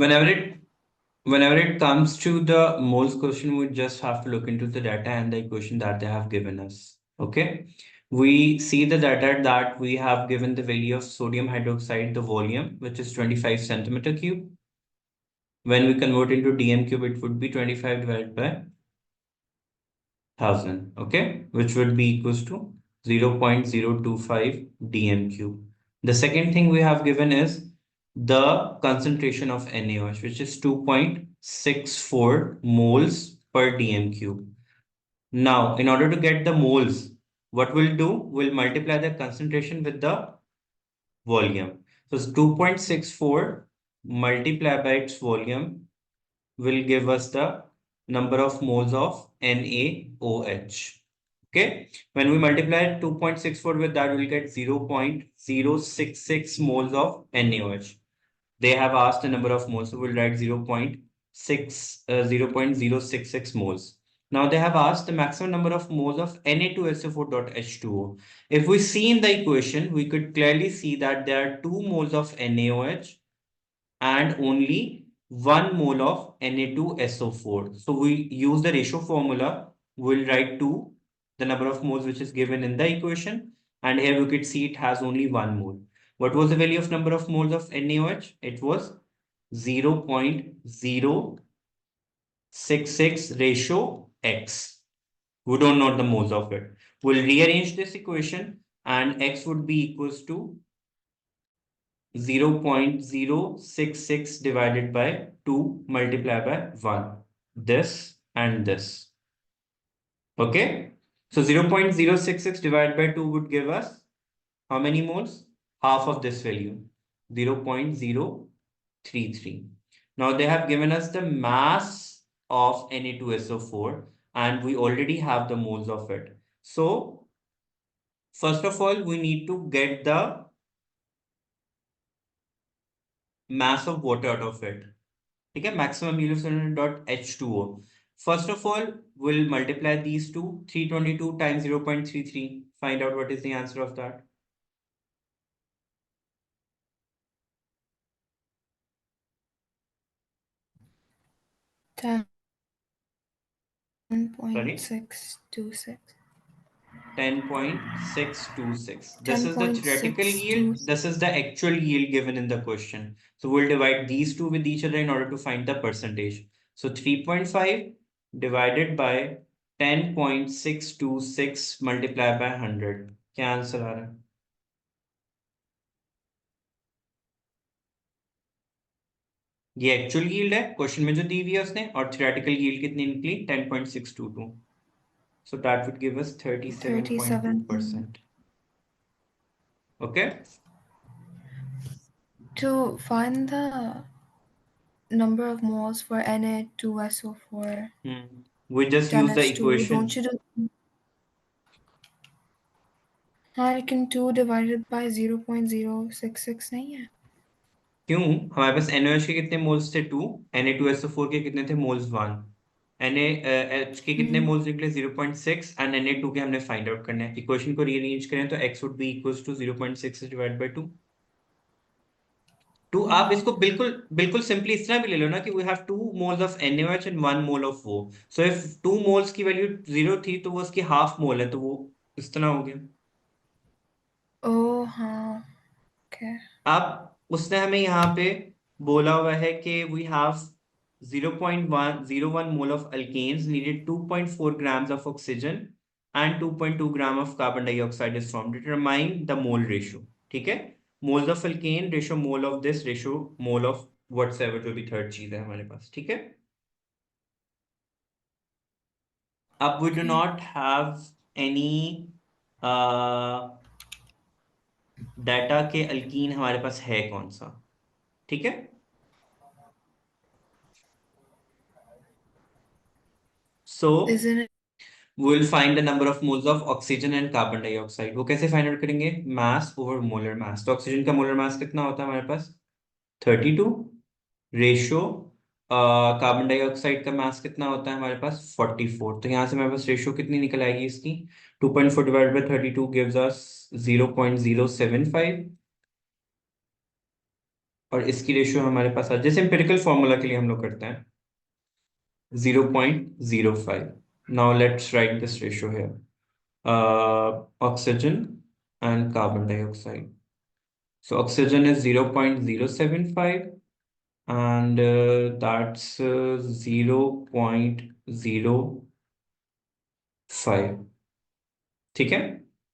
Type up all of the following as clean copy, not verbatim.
whenever it whenever it comes to the moles question, we just have to look into the data and the equation that they have given us. Okay. We see the data that we have given the value of sodium hydroxide, the volume, which is 25 centimeter cube. When we convert into dm cube, it would be 25 divided by 1000. Okay. Which would be equals to 0.025 dm cube. The second thing we have given is the concentration of NaOH, which is 2.64 moles per dm cube. Now, in order to get the moles, what we'll do, we'll multiply the concentration with the volume. So 2.64 multiplied by its volume will give us the number of moles of NaOH. Okay, when we multiply 2.64 with that, we'll get 0.066 moles of NaOH. They have asked the number of moles, so we'll write 0.066 moles. Now they have asked the maximum number of moles of Na2SO4.H2O. If we see in the equation, we could clearly see that there are 2 moles of NaOH and only 1 mole of Na2SO4. So we use the ratio formula. We'll write 2, the number of moles which is given in the equation. And here we could see it has only 1 mole. What was the value of number of moles of NaOH? It was 0.066 ratio X. We don't know the moles of it. We'll rearrange this equation and X would be equals to 0.066 divided by 2 multiplied by 1. This and this. Okay. So 0.066 divided by 2 would give us how many moles? Half of this value, 0.033. Now they have given us the mass of Na2SO4 and we already have the moles of it. So first of all, we need to get the mass of water out of it. Okay, maximum elution dot H2O. First of all, we'll multiply these two, 322 times 0.33. Find out what is the answer of that. 10.626. 10.626. This is the theoretical yield. This is the actual yield given in the question. So we'll divide these two with each other in order to find the percentage. So 3.5 divided by 10.626 multiplied by 100. क्या answer आ रहा है? ये actual yield है question में जो दी हुई है उसने, और थियोरेटिकल यील्ड कितनी निकली? 10.622. So that would give us 37.2%. Okay. To find the number of moles for Na2SO4. We just use the equation. Don't you do? लेकिन 2 divided by 0.066 नहीं है? क्यों? हमारे पास NaOH के कितने मोल्स थे? 2. Na2SO4 के कितने थे? मोल्स 1. NaH के कितने मोल्स निकले? 0.6 एंड Na2 के हमने फाइंड आउट करना है. इक्वेशन को रीअरेंज करें तो x would be equals to 0.6 divide by 2. तो आप इसको बिल्कुल सिंपली इस तरह भी ले लो ना कि we have 2 moles of NaOH and 1 mole of वो. सो इफ 2 मोल्स की वैल्यू 0 थी तो वो उसकी हाफ मोल है, तो वो इस तरह हो गया. ओह हाँ, ओके. अब उसने हमें यहाँ पे बोला हुआ है कि we have 0.101 mole of alkanes needed 2.4 grams of oxygen and 2.2 gram of carbon dioxide is formed. Determine the mole ratio. ठीक है, moles of alkane ratio mole of this ratio mole of whatsoever, जो भी third चीज है हमारे पास. ठीक है, अब we do not have any data के अल्कीन हमारे पास है कौन सा. ठीक है, so we'll find the number of moles of oxygen and carbon dioxide. वो कैसे फाइंड आउट करेंगे? मास ओवर मोलर मास. तो ऑक्सीजन का मोलर मास कितना होता है हमारे पास? 32. रेशो कार्बन डाइऑक्साइड का मास कितना होता है हमारे पास? 44. तो यहाँ से हमारे पास रेशो कितनी निकल आएगी इसकी? 2.4 डिवाइडेड बाय 32 गिव्स अस 0.075. और इसकी रेशियो हमारे पास आ, जैसे एम्पिरिकल फॉर्मूला के लिए हम लोग करते हैं 0.05. Now let's write this ratio here. Oxygen and carbon dioxide. So oxygen is 0.075 and that's 0.05. ठीक है,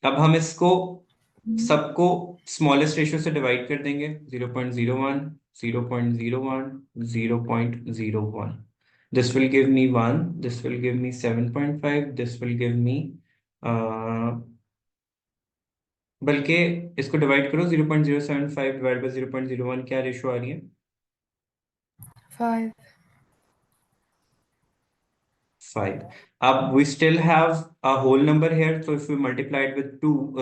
अब हम इसको सबको स्मॉलेस्ट रेशियो से डिवाइड कर देंगे 0.01, 0.01, 0.01. This will give me 1, this will give me 7.5, this will give me बल्कि इसको डिवाइड करो 0.075 डिवाइड बाय 0.01, क्या रेशियो आ रही है? 5. 5. Up we still have a whole number here, so if we multiply it with 2,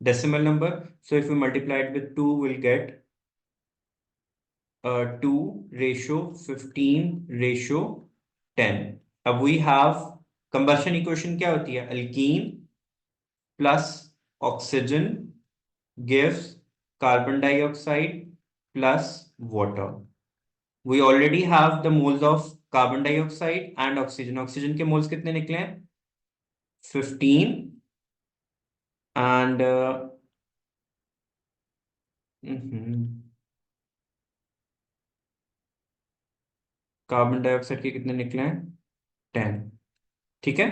decimal number, so if we multiply it with 2 we'll get 2:15:10. अब we have combustion equation क्या होती है? Alkene plus oxygen gives carbon dioxide plus water. We already have the moles of carbon dioxide and oxygen. Oxygen के moles कितने निकले हैं? 15 and carbon dioxide के कितने निकले हैं? 10. ठीक है,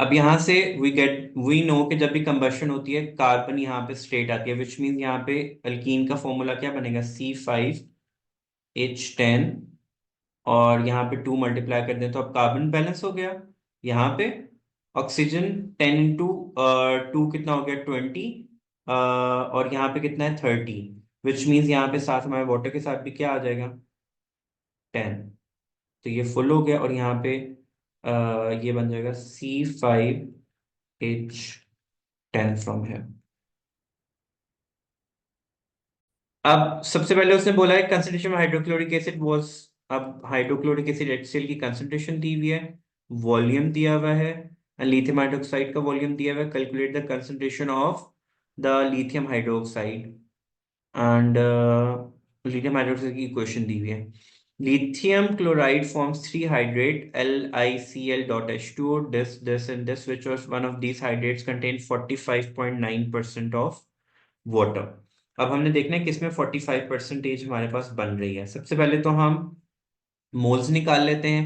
अब यहां से वी नो कि जब भी कंबशन होती है कार्बन यहाँ पे स्ट्रेट आती है, विच मीन यहाँ पे अल्कीन का फॉर्मूला क्या बनेगा? C5H10 और यहाँ पे 2 मल्टीप्लाई कर दें तो अब कार्बन बैलेंस हो गया। यहाँ पे ऑक्सीजन 10 इंटू 2 कितना हो गया? 20 और यहाँ पे कितना है? 30, विच मीन्स यहाँ पे साथ हमारे वाटर के साथ भी क्या आ जाएगा? 10। तो ये फुल हो गया और यहाँ पे ये बन जाएगा C5H10 फ्रॉम है। अब सबसे पहले उसने बोला है concentration of hydrochloric acid was, अब हाइड्रोक्लोरिक एसिड HCl की कंसंट्रेशन दी हुई है, वॉल्यूम दिया हुआ है, लिथियम हाइड्रोक्साइड का वॉल्यूम दिया हुआ है, calculate the concentration of the lithium hydroxide and lithium hydroxide की इक्वेशन दी हुई है। Lithium chloride forms 3 hydrate LiCl.H2O. This and this, which was one of these hydrates contain 45.9% of water. अब हमने देखना है कि इसमें 45% हमारे पास बन रही है। सबसे पहले तो हम मोल्स निकाल लेते हैं,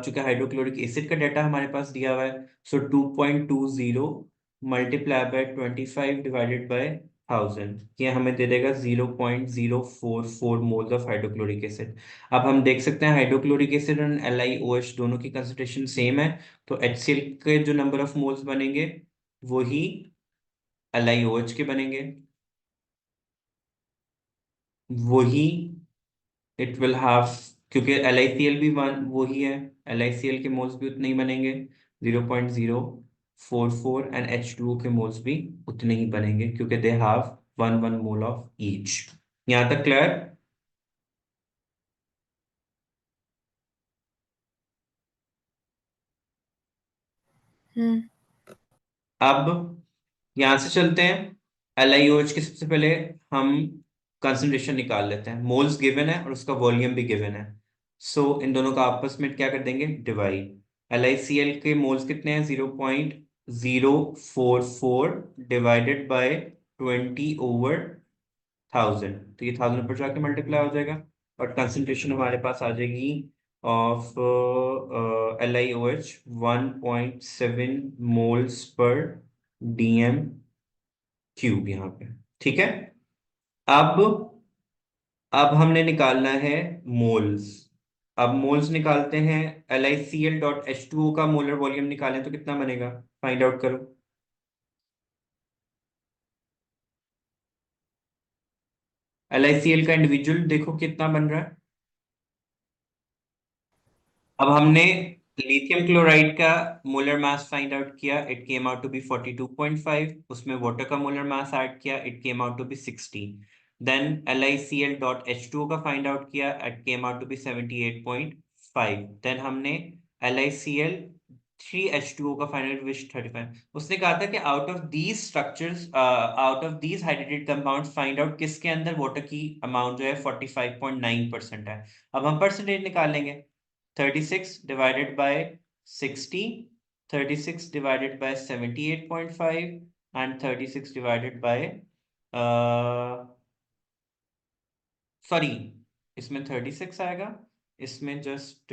चूंकि हाइड्रोक्लोरिक एसिड का डाटा हमारे पास दिया हुआ है। सो 2.20 मल्टीप्लाई बाय 25 डिवाइडेड बाय 1000, ये हमें दे देगा 0.044 मोल्स ऑफ हाइड्रोक्लोरिक एसिड। अब हम देख सकते हैं हाइड्रोक्लोरिक एसिड और LiOH दोनों की कंसंट्रेशन सेम है, तो HCl के जो नंबर ऑफ मोल्स बनेंगे वही LiOH के बनेंगे, वही इट विल हैव, क्योंकि LiCl भी वन वही है, LiCl के मोल्स भी उतने ही बनेंगे 0.044 एंड H2O के मोल्स भी उतने ही बनेंगे क्योंकि they have 1 mole of each. यहां तक क्लियर? अब यहां से चलते हैं LiOH के, सबसे पहले हम कंसंट्रेशन निकाल लेते हैं। मोल्स गिवन है और उसका वॉल्यूम भी गिवन है, सो इन दोनों का आपस में क्या कर देंगे? डिवाइड। LiCl के मोल्स कितने हैं? 0.044 डिवाइडेड बाय 20/1000, तो ये 1000 पर जाके मल्टीप्लाई हो जाएगा और कंसंट्रेशन हमारे पास आ जाएगी of LiOH 1.7 moles per DM³ यहाँ पे। ठीक है, अब हमने निकालना है मोल्स। अब मोल्स निकालते हैं, LiCl.H2O का मोलर वॉल्यूम निकालें तो कितना बनेगा? फाइंड आउट करो। LiCl का इंडिविजुअल देखो कितना बन रहा है। अब हमने लिथियम क्लोराइड का मोलर मास फाइंड आउट किया, it came out to be 42.5, उसमें वाटर का मोलर मास ऐड किया, it came out to be 60। Then LiCl.H2O का फाइंड आउट किया, it came out to be 78.5। Then हमने LiCl 3H2O का final wish 35। उसने कहा था कि out of these structures, out of these hydrated compounds find out किसके अंदर वाटर की अमाउंट जो है 45.9% है। अब हम परसेंटेज निकालेंगे। 36 divided by 60, 36 divided by 78.5 and 36 divided by, sorry, इसमें 36 आएगा, इसमें जस्ट,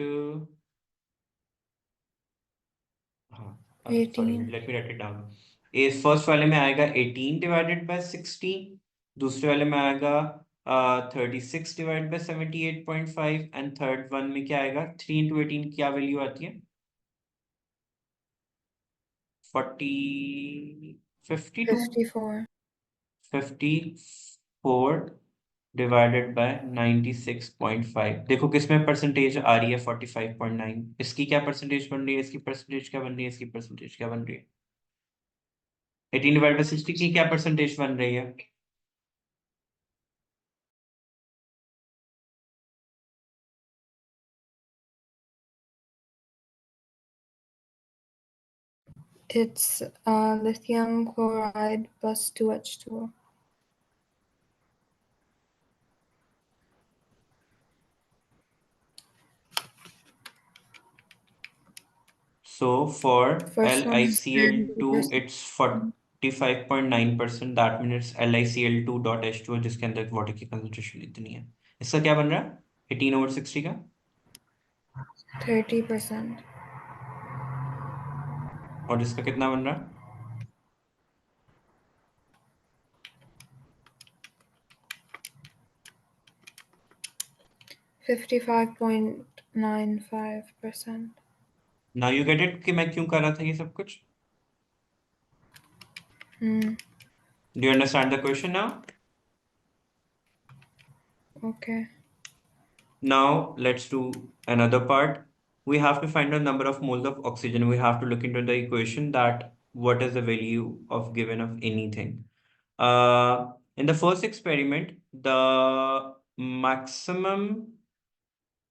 हाँ, sorry, 18. Let me right it down. इस फर्स्ट वाले में आएगा 18 डिवाइडेड बाय 60, दूसरे वाले में आएगा 36 divided by 78.5 and third one में क्या आएगा, 3 इंटू 18 क्या वैल्यू आती है, 40, 52, 54. 54 डिवाइडेड बाय 96.5। देखो किसमें परसेंटेज आ रही है 45.9, इसकी क्या परसेंटेज बन रही है, इसकी परसेंटेज क्या बन रही है, इसकी परसेंटेज क्या बन रही है, 18 डिवाइड बाय 60 की क्या परसेंटेज बन रही है। It's lithium chloride plus 2H2O. So for First one is LiCl2, 90%. it's 45.9%, that means LiCl2 dot H2O जिसके अंदर वाटर की कंसंट्रेशन इतनी है। इसका क्या बन रहा है 18/60 का, 30%. और इसका कितना बन रहा है, 55.95%. नाउ यू गेट इट कि मैं क्यों कर रहा था ये सब कुछ। Hmm. Do you understand the question now. Okay. Now let's do another part. We have to find the number of moles of oxygen. We have to look into the equation that what is the value of given of anything. In the first experiment, the maximum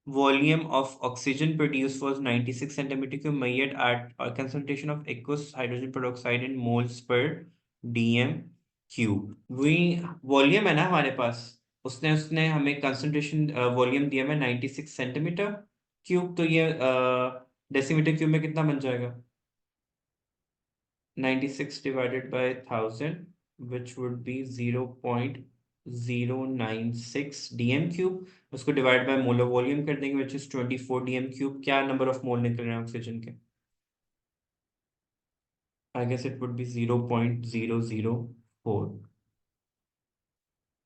volume of oxygen produced was 96 centimeter cube, measured at a concentration of aqueous hydrogen peroxide in moles per dm cube. We volume है ना हमारे पास, उसने उसने हमें concentration volume दिया है 96 centimetre cube, तो ये डेसीमीटर क्यूब में कितना बन जाएगा, 96 divided by 1000 which would be 0.096 dm cube. उसको डिवाइड बाय मोलर वॉल्यूम कर देंगे which is 24 dm क्यूब। क्या नंबर ऑफ मोल निकल रहे हैं ऑक्सीजन के, I guess it would be 0.004।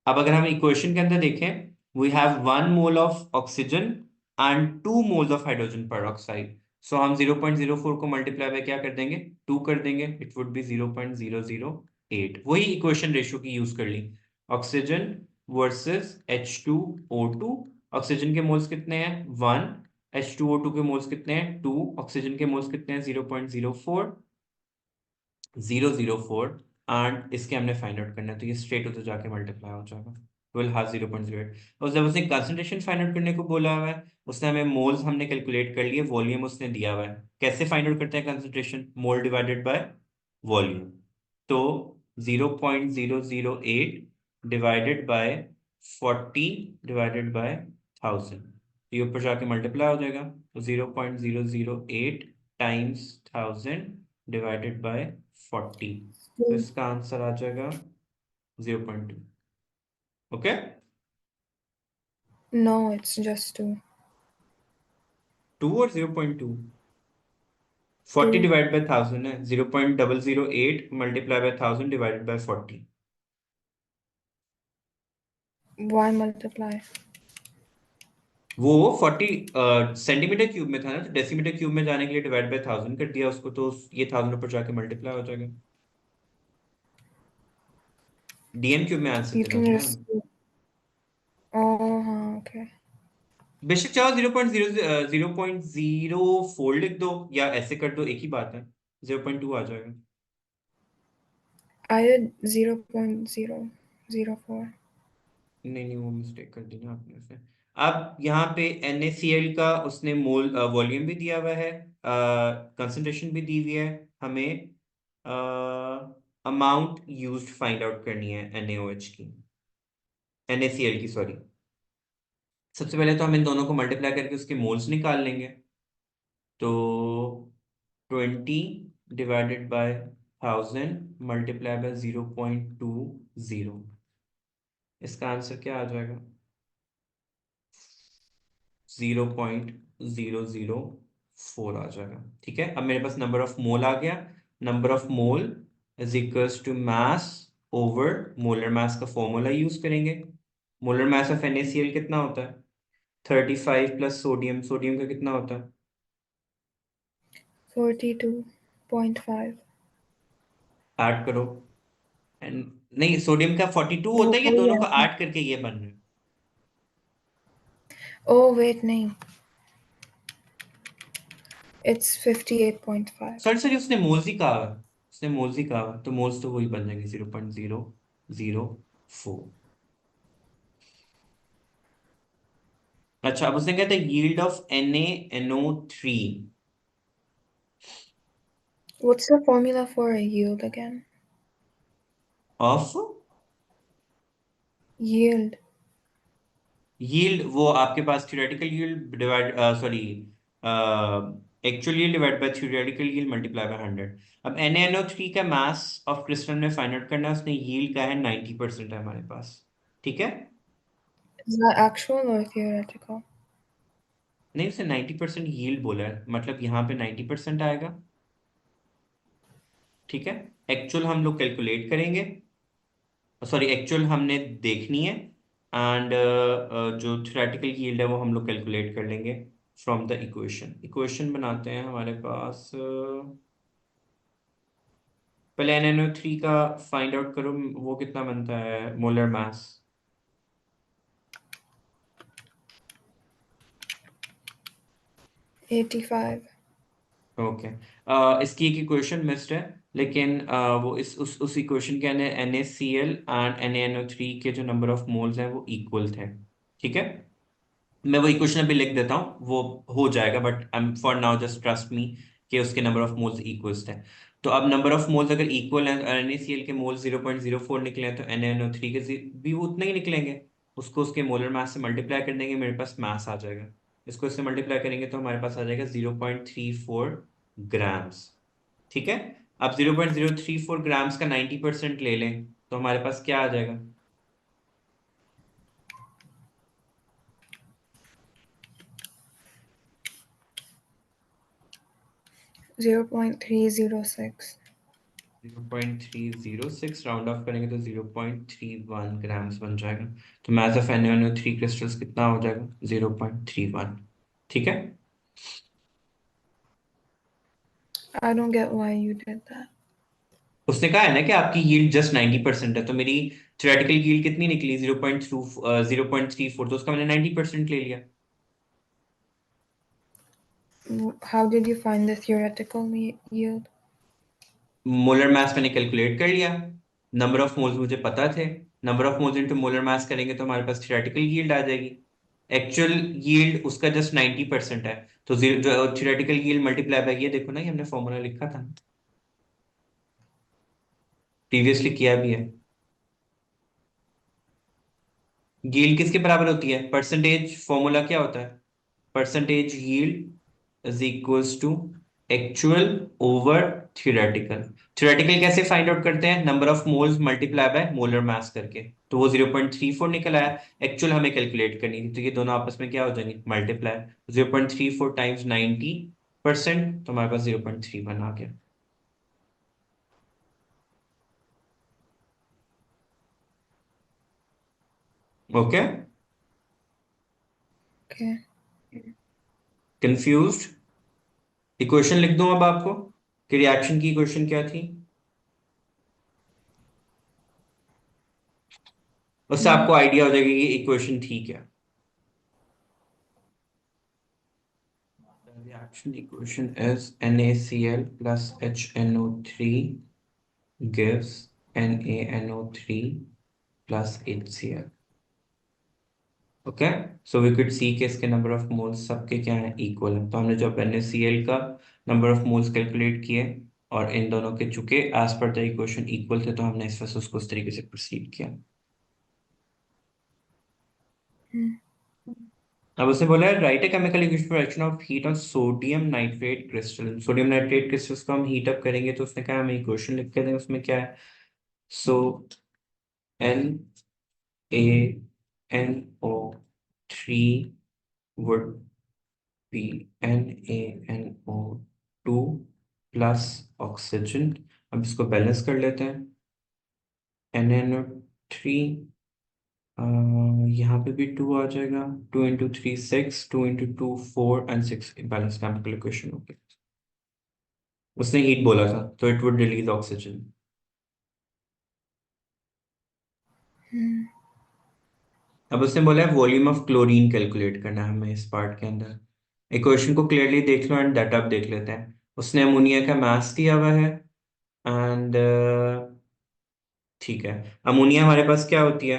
अब अगर हम इक्वेशन के अंदर देखें, we have 1 mole of oxygen and 2 moles of hydrogen peroxide. So हम 0.04 को मल्टीप्लाई बाय क्या कर देंगे, 2 कर देंगे, इट वुड बी 0.008। वही इक्वेशन रेशियो की यूज कर ली, ऑक्सीजन वर्सेस H2O2। ऑक्सीजन के मोल्स कितने हैं 1, H2O2 के मोल्स कितने हैं 2, ऑक्सीजन के मोल्स कितने हैं 0.04 एंड इसके हमने फाइंड आउट करना है, तो ये स्ट्रेट उधर जाके मल्टीप्लाई हो जाएगा, विल हैव 0.08। और जब उसने कंसंट्रेशन फाइंड आउट करने को बोला हुआ है, उसने हमें मोल्स हमने कैलकुलेट कर लिए, वॉल्यूम उसने दिया हुआ है। कैसे फाइंड आउट करते हैं concentration, mole divided by volume. तो 0.008 डिवाइडेड बाय 40 डिवाइडेड बाय 1000, ये ऊपर जाके मल्टीप्लाई हो जाएगा, तो 0.008 टाइम्स 1000 डिवाइडेड बाय 40, तो Two. इसका आंसर आ जाएगा 0.2। Okay, No, it's just 2. 2 और 0.2, 40 2. डिवाइड बाय 1000 है, 0.008 multiply by 1000 divided by 40। Why multiply? वो 40 सेंटीमीटर क्यूब में था ना, तो डेसीमीटर क्यूब में जाने के लिए डिवाइड बाय 1000 कर दिया उसको, तो ये 1000 ऊपर जाके मल्टीप्लाई हो जाएगा। डीएम क्यूब में आंसर You देना can होता है ना just. हमें। Oh, okay. बेशक चाहो 0.0 लिख दो या ऐसे कर दो, एक ही बात है, 0.2 आ जाएगा। I did 0.004. नहीं नहीं, वो मिस्टेक कर दी ना आपने से। अब यहाँ पे NaCl का उसने मोल वॉल्यूम भी दिया हुआ है, कंसंट्रेशन भी दी हुई है, हमें अमाउंट यूज्ड फाइंड आउट करनी है NaOH की, NaCl की, सॉरी। सबसे पहले तो हम इन दोनों को मल्टीप्लाई करके उसके मोल्स निकाल लेंगे। तो 20 डिवाइडेड बाय 1000 मल्टीप्लाई बाय 0.20, इसका आंसर क्या आ जाएगा? 0.004 आ जाएगा। ठीक है, अब मेरे पास नंबर ऑफ मोल आ गया। Number of mole is equals to mass over molar mass का फॉर्मूला यूज करेंगे। मोलर मास ऑफ NaCl कितना होता है? 35 प्लस सोडियम, सोडियम का कितना होता है? 42.5। ऐड करो। एंड नहीं, सोडियम का 42 वो होता है, या वही दोनों को है। ऐड करके ये बन रहे हैं? Oh wait, नहीं, it's 58.5। सॉरी सॉरी, उसने मोल्स ही कहा, उसने मोल्स ही कहा, तो मोल्स तो वही बन जाएंगे, 0.004। अच्छा, अब उसने कहते हैं yield of NaNO3 What's the formula for a yield again? Of Yield. Yield, वो आपके पास theoretical yield divide, sorry, actual yield divide by theoretical yield multiply by 100। अब NaNO3 का मास ऑफ क्रिस्टल में फाइंड आउट करना है, उसने yield का है 90% है हमारे पास। ठीक है, Is that actual or theoretical? नहीं, उसने 90% यील्ड बोला है, मतलब यहाँ पे 90% आएगा। ठीक है, एक्चुअल हम लोग कैलकुलेट करेंगे, सॉरी, एक्चुअल हमने देखनी है, एंड जो थ्योरेटिकल यील्ड है वो हम लोग कैलकुलेट कर लेंगे फ्रॉम द इक्वेशन। इक्वेशन बनाते हैं हमारे पास, पहले NaNO3 का फाइंड आउट करो, वो कितना बनता है मोलर मास? 85। ओके, इसकी एक इक्वेशन मिस्ड है, लेकिन वो इस उस इक्वेशन के अंदर NaCl एंड NaNO3 के जो नंबर ऑफ मोल्स हैं वो इक्वल थे। ठीक है, मैं वो इक्वेशन अभी लिख देता हूँ, वो हो जाएगा, but I am for now just trust me कि उसके नंबर ऑफ मोल्स इक्वल्स थे। तो अब नंबर ऑफ मोल्स अगर इक्वल हैं, NaCl के मोल्स 0.04 निकले हैं, तो NaNO3 के भी वो उतने ही निकलेंगे। उसको उसके मोलर मास से मल्टीप्लाई कर देंगे, मेरे पास मास आ जाएगा। इसको इससे मल्टीप्लाई करेंगे तो हमारे पास आ जाएगा 0.34 ग्राम्स। ठीक है, अब 0.034 ग्राम्स का 90% ले लें तो हमारे पास क्या आ जाएगा? 0.306। 0.306, राउंड ऑफ करेंगे तो 0.31 ग्राम्स बन जाएगा। तो मास ऑफ NaNO3 क्रिस्टल्स कितना हो जाएगा? 0.31। ठीक है, I don't get why you did that. उसने कहा है ना कि आपकी यील्ड जस्ट 90% है, तो मेरी थ्योरेटिकल यील्ड कितनी निकली? 0.34, तो उसका मैंने 90% ले लिया। How did you find the theoretical yield? Molar mass मैंने कैलकुलेट कर लिया, नंबर ऑफ मोल्स मुझे पता थे, number of moles into molar mass करेंगे तो हमारे पास थ्योरेटिकल यील्ड आ जाएगी। एक्चुअल यील्ड उसका जस्ट 90% है, तो जो थ्योरेटिकल यील्ड मल्टीप्लाई बाय, ये देखो ना, ये हमने फॉर्मूला लिखा था, प्रीवियसली किया भी है। यील्ड किसके बराबर होती है? परसेंटेज, फॉर्मूला क्या होता है? Percentage yield is equals to actual over theoretical. Theoretical कैसे फाइंड आउट करते हैं? Number of moles multiply by molar mass करके, तो वो 0.34 निकल आया। एक्चुअल हमें कैलकुलेट करनी थी, तो ये दोनों आपस में क्या हो जाएंगे? मल्टीप्लाई। 0.34 टाइम्स 90%, तो हमारे पास 0.31 आ गया। Okay, Okay. कंफ्यूज्ड? इक्वेशन लिख दूं अब आपको कि रिएक्शन की इक्वेशन क्या थी, उससे आपको आइडिया हो जाएगा कि इक्वेशन थी क्या। The reaction equation is NaCl plus HNO3 gives NaNO3 plus HCl. Okay, so we could see कि इसके नंबर ऑफ मोल्स सबके क्या है, इक्वल है। तो हमने जब NaCl का नंबर ऑफ मोल्स कैलकुलेट किए और इन दोनों के चुके as per the equation equal थे, तो हमने इस वजह से उसको इस तरीके से प्रोसीड किया। अब उसने बोला है right a chemical equation for action of heat on sodium nitrate crystal. Sodium nitrate crystals को हम हीट अप करेंगे, तो उसने कहा हमें इक्वेशन लिख के दें, उसमें क्या है, सो NaNO3 would be NaNO2 plus oxygen. अब इसको बैलेंस कर लेते हैं। NaNO3 यहाँ पे भी 2 आ जाएगा, 2 × 3 6, 2 × 2 4 एंड 6 बैलेंस केमिकल इक्वेशन होगी। उसने हीट बोला था, तो इट वुड रिलीज ऑक्सीजन। अब उसने बोला है वॉल्यूम ऑफ क्लोरीन कैलकुलेट करना है हमें इस पार्ट के अंदर। इक्वेशन को क्लियरली देख लो एंड डेटा देख लेते हैं। उसने अमोनिया का मास दिया हुआ है एंड ठीक है, अमोनिया हमारे पास क्या होती है,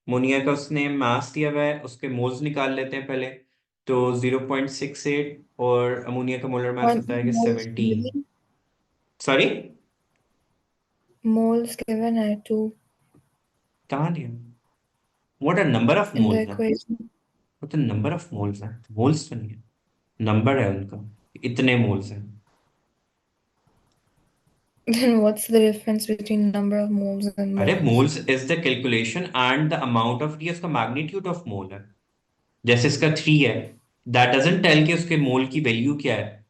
अमोनिया का उसने मास दिया हुआ है, उसके मोल्स निकाल लेते हैं पहले। तो 0.68 और अमोनिया का मोलर मास What होता है कि moles 17। given? Sorry, Moles given are 2 कहाँ दिया, what are number of in the moles हैं, equation. वो तो नंबर ऑफ मोल्स हैं, मोल्स तो नहीं है, नंबर है उनका, इतने मोल्स हैं। Then what's the difference between number of moles and अरे moles? Moles is the calculation and the amount of, ये उसका मैग्नीट्यूड ऑफ मोल है। जैसे इसका 3 है, दैट डजंट टेल कि उसके मोल की वैल्यू क्या है।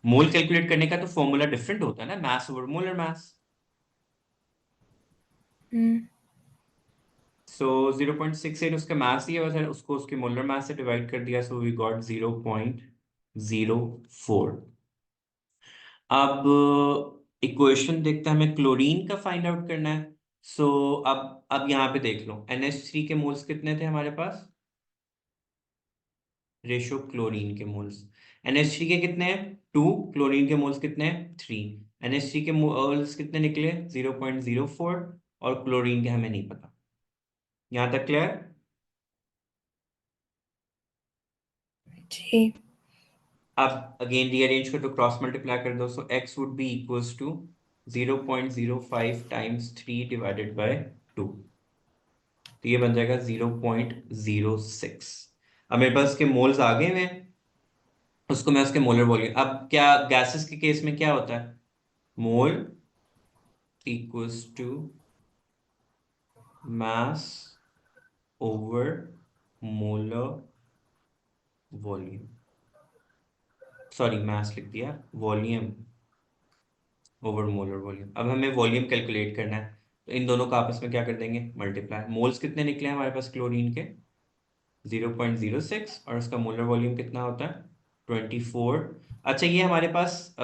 मोल कैलकुलेट करने का तो फॉर्मूला डिफरेंट होता है ना, मास ओवर मोलर मास। Hmm. सो 0.68 उसका मास दिया हुआ था, उसको उसके मोलर मास से डिवाइड कर दिया, सो वी गॉट 0.04। अब इक्वेशन देखते हैं, हमें क्लोरीन का फाइंड आउट करना है। सो अब यहाँ पे देख लो, NH3 के मोल्स कितने थे हमारे पास, रेशो क्लोरीन के मोल्स। NH3 के कितने हैं 2, क्लोरीन के मोल्स कितने हैं 3। NH3 के मोल्स कितने निकले 0.04 और क्लोरीन के हमें नहीं पता। यहाँ तक क्लियर। G. अब अगेन रीअरेंज कर दो, क्रॉस मल्टीप्लाई कर दो, so x would be equals to 0.05 times 3 divided by 2, तो ये बन जाएगा 0.06। अब मेरे पास के मोल्स आ गए हैं, उसको मैं उसके मोलर वॉल्यूम, अब क्या गैसेस के केस में क्या होता है, mole equals to mass over molar volume, sorry mass लिख दिया, वॉल्यूम ओवर मोलर वॉल्यूम। अब हमें वॉल्यूम कैलकुलेट करना है, तो इन दोनों का आपस में क्या कर देंगे, मल्टीप्लाई। मोल्स कितने निकले हैं हमारे पास क्लोरीन के 0.06 और उसका मोलर वॉल्यूम कितना होता है 24। अच्छा ये हमारे पास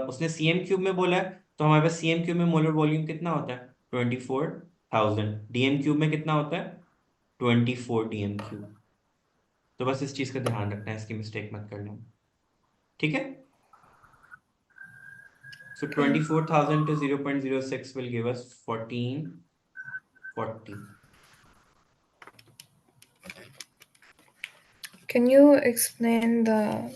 उसने CM³ में बोला है, तो हमारे पास CM³ में मोलर वॉल्यूम कितना होता है 24,000। DM³ में कितना होता है 24 DM³। तो बस इस चीज का ध्यान रखना है, इसकी मिस्टेक मत करना, ठीक है। So Okay. 24,000 to 0.06 will give us 1440. Can you explain the